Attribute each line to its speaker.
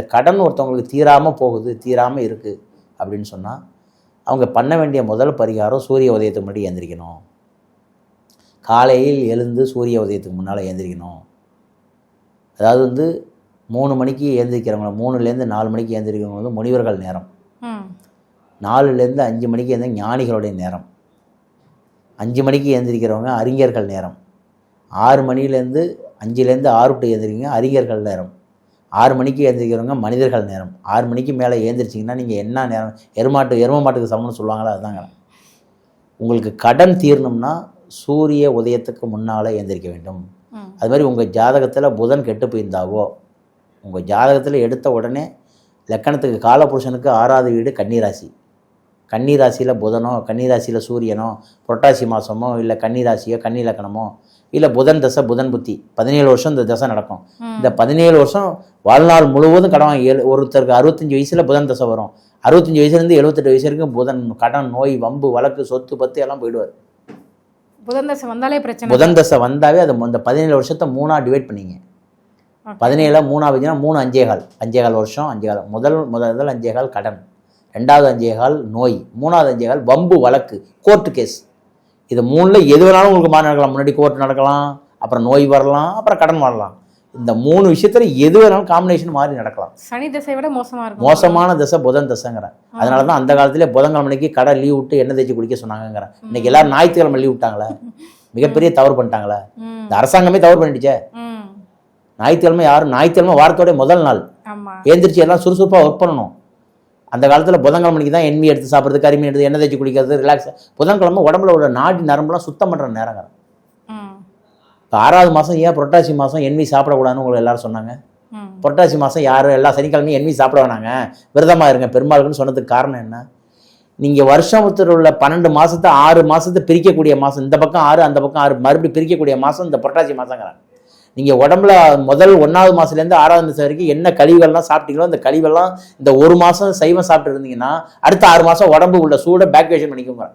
Speaker 1: இந்த கடன் ஒருத்தவங்களுக்கு தீராமல் போகுது, தீராமல் இருக்குது அப்படின்னு சொன்னால் அவங்க பண்ண வேண்டிய முதல் பரிகாரம் சூரிய உதயத்துக்கு முன்னாடி எழுந்திரிக்கணும். காலையில் எழுந்து சூரிய உதயத்துக்கு முன்னால் எழுந்திரிக்கணும். அதாவது வந்து 3 மணிக்கு எழுந்திரிக்கிறவங்க, 3லேருந்து 4 மணிக்கு எழுந்திரிக்கிறவங்க வந்து முனிவர்கள் நேரம், 4லேருந்து 5 மணிக்கு எழுந்த ஞானிகளுடைய நேரம், 5 மணிக்கு எழுந்திரிக்கிறவங்க அறிஞர்கள் நேரம், 6 மணிலேருந்து 5லேருந்து 6 டு எழுந்திரிக்கிறவங்க அறிஞர்கள் நேரம், 6 மணிக்கு எழுந்திரிக்கிறவங்க மனிதர்கள் நேரம். 6 மணிக்கு மேலே எழுந்திரிச்சிங்கன்னா நீங்கள் என்ன நேரம், எரும மாட்டுக்கு சமம்னு சொல்லுவாங்களா, அதுதாங்க. உங்களுக்கு கடன் தீரணும்னா சூரிய உதயத்துக்கு முன்னால் எழுந்திரிக்க வேண்டும். அது மாதிரி உங்கள் ஜாதகத்தில் புதன் கெட்டு போயிருந்தாவோ, உங்கள் ஜாதகத்தில் எடுத்த உடனே லக்கணத்துக்கு காலபுருஷனுக்கு 6வது வீடு கன்னிராசி, கன்னிராசியில் புதனோ கன்னிராசியில் சூரியனோ புரட்டாசி மாதமோ இல்லை கன்னிராசியோ கன்னி லக்கணமோ இல்லை புதன் தசை புதன் புத்தி 17 வருஷம் இந்த தசை நடக்கும். இந்த 17 வருஷம் வாழ்நாள் முழுவதும் கடன் வாங்கி ஒருத்தருக்கு 65 வயசில் புதன் தசை வரும். 65 வயசுலேருந்து 78 வயசு வரைக்கும் புதன் கடன் நோய் வம்பு வழக்கு சொத்து பத்து எல்லாம் போயிடுவார்.
Speaker 2: புதன் தசை வந்தாலே பிரச்சனை.
Speaker 1: புதன் தசை வந்தாவே அது அந்த 17 வருஷத்தை 3ஆக டிவைட் பண்ணிங்க. 17 3 3 5.25 வருஷம் 5.25 முதல் 5.25 கடன், 2வது 5.25 நோய், 3வது 5.25 வம்பு வழக்கு கோர்ட்டு கேஸ். இது 3ல் எது வேணாலும் உங்களுக்கு மாறி நடக்கலாம். முன்னாடி கோர்ட் நடக்கலாம், அப்புறம் நோய் வரலாம், அப்புறம் கடன் வரலாம். இந்த 3 விஷயத்துல எது வேணாலும் காம்பினேஷன் மாறி நடக்கலாம்.
Speaker 2: சனி தசை விட
Speaker 1: மோசமான தசை புதன் தசைங்கிறேன். அதனால தான் அந்த காலத்திலே புதன்கிழமைக்கு கடை லீவ் விட்டு எண்ணெய் தேய்ச்சி குடிக்க சொன்னாங்கிறேன். இன்னைக்கு எல்லாரும் ஞாயிற்றுக்கிழமை லீவ் விட்டாங்களே, மிகப்பெரிய தவறு பண்ணிட்டாங்களே. இந்த அரசாங்கமே தவறு பண்ணிடுச்சே. ஞாயிற்றுக்கிழமை யாரும், ஞாயிற்றுக்கிழமை வாரத்தோட முதல் நாள் ஏந்திரிச்சு எல்லாம் சுறுசுறுப்பாக ஒர்க் பண்ணணும். அந்த காலத்தில் புதன்கிழமைக்கு தான் எண்ணெய் எடுத்து சாப்பிட்றது, கறிமீன் எடுத்து எண்ணெய் தேய்ச்சி குடிக்கிறது, ரிலாக்ஸ். புதன்கிழமை உடம்புல உள்ள நாடி நரம்புலாம் சுத்தம் பண்ணுற நேரங்க. இப்போ 6வது மாதம் ஏன் புரட்டாசி மாதம் எண்ணெய் சாப்பிடக்கூடாதுன்னு உங்களுக்கு எல்லாரும் சொன்னாங்க? புரட்டாசி மாதம் யாரும் எல்லா சனிக்கிழமையும் எண்ணெய் சாப்பிட வேணாங்க, விரதமாக இருங்க பெருமாளுக்குன்னு சொன்னதுக்கு காரணம் என்ன? நீங்கள் வருஷத்தில் உள்ள 12 மாதத்தை 6 மாதத்தை பிரிக்கக்கூடிய மாதம், இந்த பக்கம் 6 அந்த பக்கம் 6 மறுபடியும் பிரிக்கக்கூடிய மாதம் இந்த புரட்டாசி மாதங்கிறாங்க. நீங்கள் உடம்புல முதல் 1வது மாதத்துலேருந்து 6வது மாதம் வரைக்கும் என்ன கழிவுகள்லாம் சாப்பிட்டீங்களோ அந்த கழிவெல்லாம் இந்த 1 மாதம் சைவம் சாப்பிட்டு இருந்தீங்கன்னா அடுத்த 6 மாதம் உடம்பு உள்ள சூட பேக்வேஷன் பண்ணிக்கோங்க.